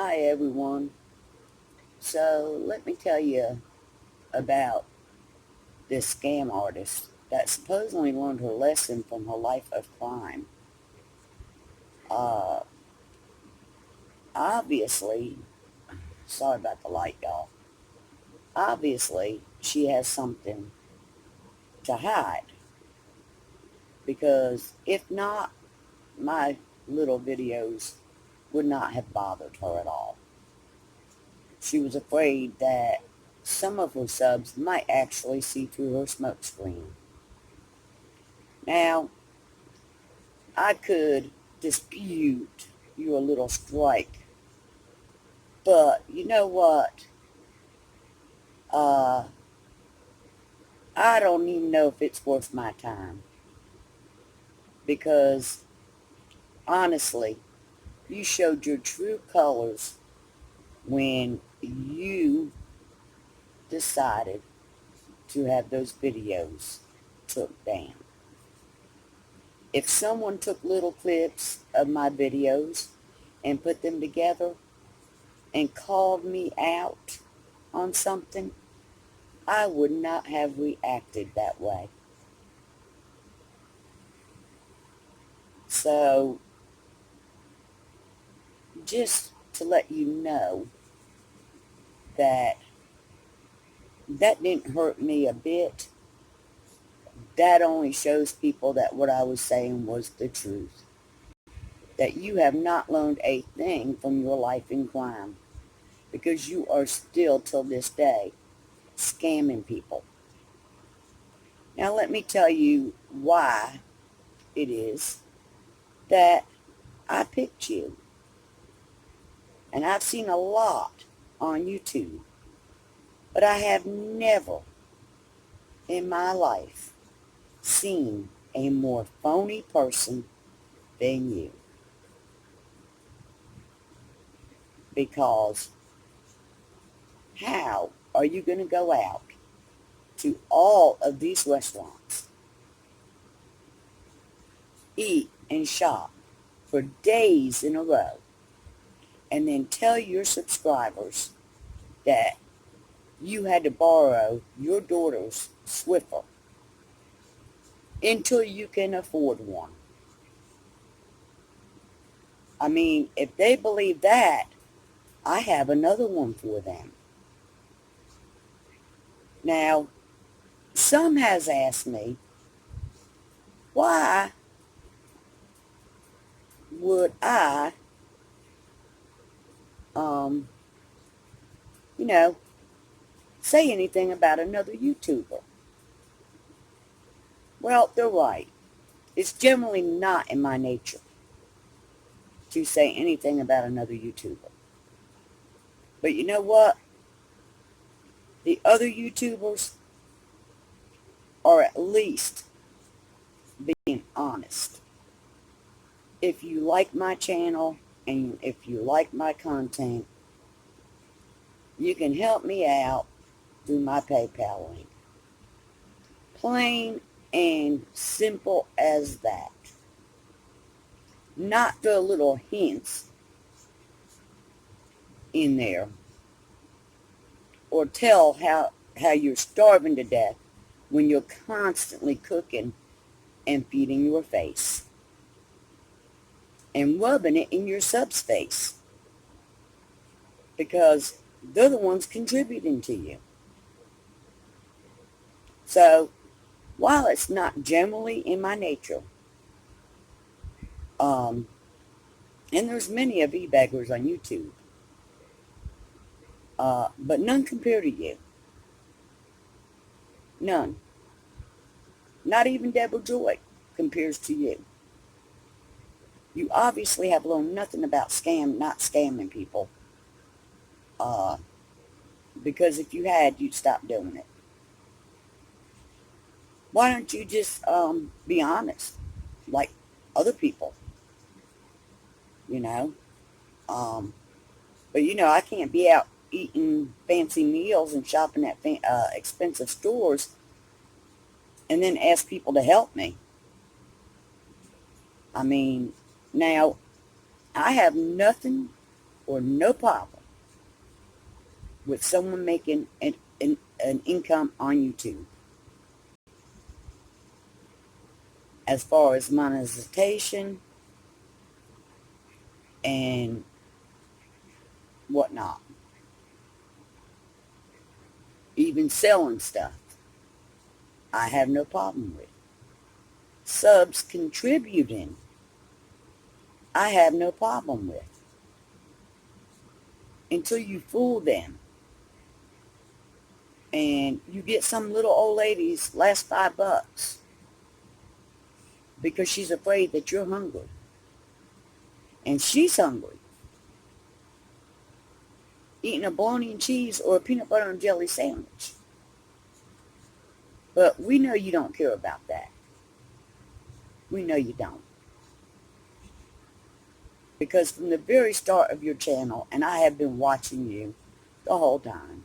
Hi everyone. So let me tell you about this scam artist that supposedly learned her lesson from her life of crime. Uh, obviously, sorry about the light, y'all. Obviously, she has something to hide because if not, my little videos would not have bothered her at all. She was afraid that some of her subs might actually see through her smoke screen. Now, I could dispute your little strike, but you know what? Uh, I don't even know if it's worth my time because honestly, you showed your true colors when you decided to have those videos took down. If someone took little clips of my videos and put them together and called me out on something, I would not have reacted that way. So, just to let you know that that didn't hurt me a bit. That only shows people that what I was saying was the truth. That you have not learned a thing from your life in crime because you are still, till this day, scamming people. Now, let me tell you why it is that I picked you. And I've seen a lot on YouTube, but I have never in my life seen a more phony person than you. Because how are you going to go out to all of these restaurants, eat and shop for days in a row, and then tell your subscribers that you had to borrow your daughter's Swiffer until you can afford one? I mean, if they believe that, I have another one for them. Now, some has asked me, why would I, um, you know, say anything about another YouTuber? Well, they're right. It's generally not in my nature to say anything about another YouTuber. But you know what? The other YouTubers are at least being honest. If you like my channel and if you like my content, you can help me out through my PayPal link. Plain and simple as that. Not the little hints in there or tell how you're starving to death when you're constantly cooking and feeding your face and rubbing it in your sub's face because they're the ones contributing to you. So while it's not generally in my nature, um, and there's many of e-beggars on YouTube, but none compare to you. None. Not even Deborah Joy compares to you. You obviously have learned nothing about not scamming people. Uh, because if you had, you'd stop doing it. Why don't you just be honest, like other people, you know? Um, but I can't be out eating fancy meals and shopping at expensive stores and then ask people to help me. I mean, now I have nothing or no problem with someone making an income on YouTube. As far as monetization and whatnot, even selling stuff, I have no problem with. Subs contributing, I have no problem with. Until you fool them and you get some little old lady's last $5 because she's afraid that you're hungry and she's hungry, eating a bologna and cheese or a peanut butter and jelly sandwich. But we know you don't care about that. We know you don't. Because from the very start of your channel, and I have been watching you the whole time,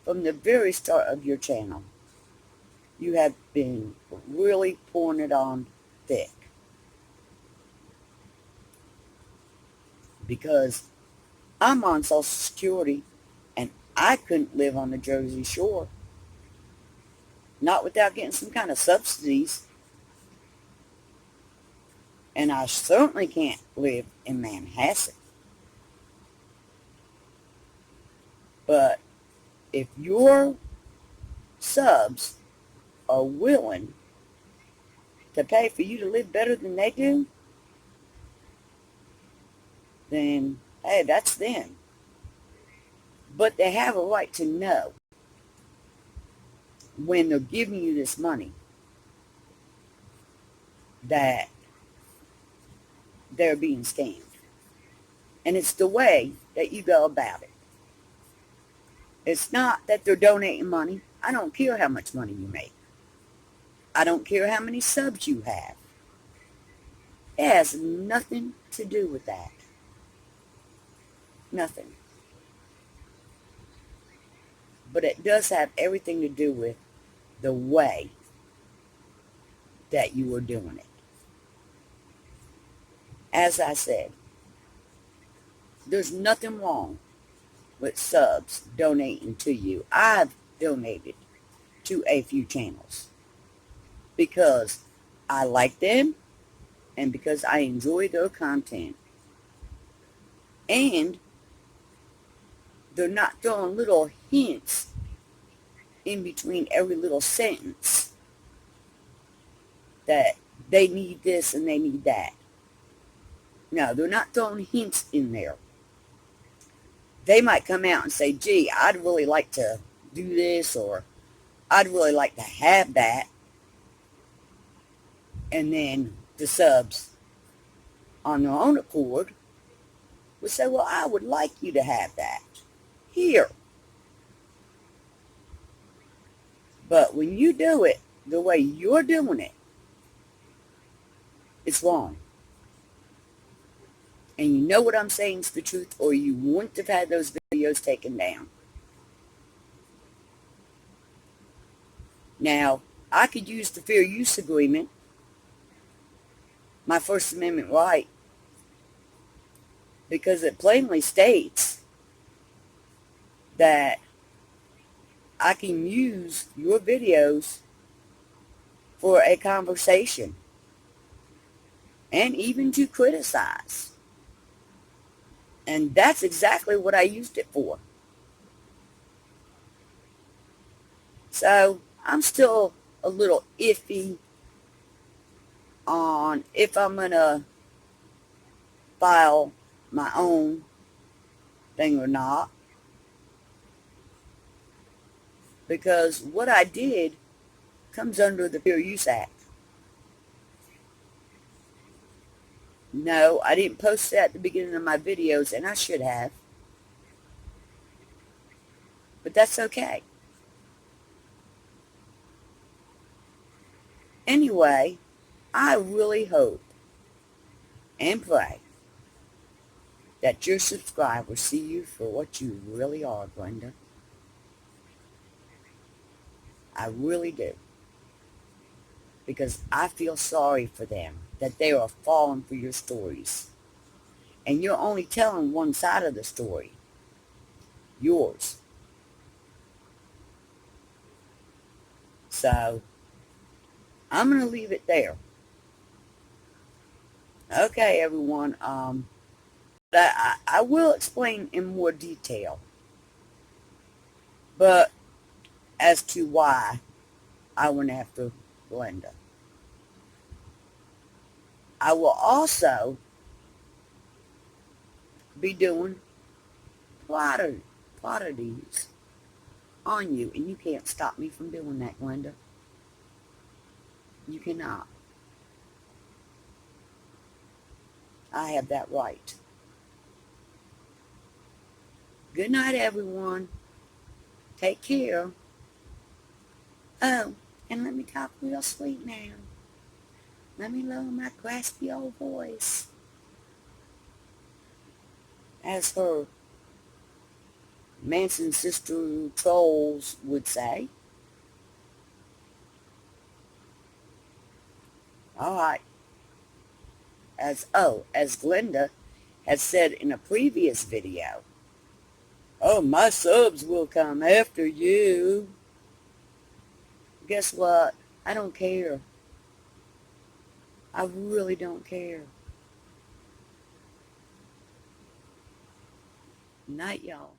from the very start of your channel, you have been really pouring it on thick. Because I'm on Social Security, and I couldn't live on the Jersey Shore. Not without getting some kind of subsidies. And I certainly can't live in Manhasset. But if your subs are willing to pay for you to live better than they do, then, hey, that's them. But they have a right to know when they're giving you this money that they're being scammed. And it's the way that you go about it. It's not that they're donating money. I don't care how much money you make. I don't care how many subs you have. It has nothing to do with that. Nothing. But it does have everything to do with the way that you are doing it. As I said, there's nothing wrong with subs donating to you. I've donated to a few channels because I like them and because I enjoy their content. And they're not throwing little hints in between every little sentence that they need this and they need that. No, they're not throwing hints in there. They might come out and say, gee, I'd really like to do this, or I'd really like to have that. And then the subs, on their own accord, would say, well, I would like you to have that. Here. But when you do it the way you're doing it, it's wrong. And you know what I'm saying is the truth, or you wouldn't have had those videos taken down. Now, I could use the fair use agreement, my First Amendment right, because it plainly states that I can use your videos for a conversation and even to criticize. And that's exactly what I used it for. So I'm still a little iffy on if I'm going to file my own thing or not. Because what I did comes under the Fair Use Act. No, I didn't post that at the beginning of my videos, and I should have. But that's okay. Anyway, I really hope and pray that your subscribers see you for what you really are, Glenda. I really do. Because I feel sorry for them, that they are falling for your stories. And you're only telling one side of the story. Yours. So, I'm going to leave it there. Okay, everyone. I will explain in more detail. But as to why I went after Glenda. I will also be doing plotterdies on you. And you can't stop me from doing that, Glenda. You cannot. I have that right. Good night, everyone. Take care. Oh, and let me talk real sweet now. Let me lower my graspy old voice. As her Manson sister trolls would say. All right. As Glenda has said in a previous video, oh, my subs will come after you. Guess what? I don't care. I really don't care. Night, y'all.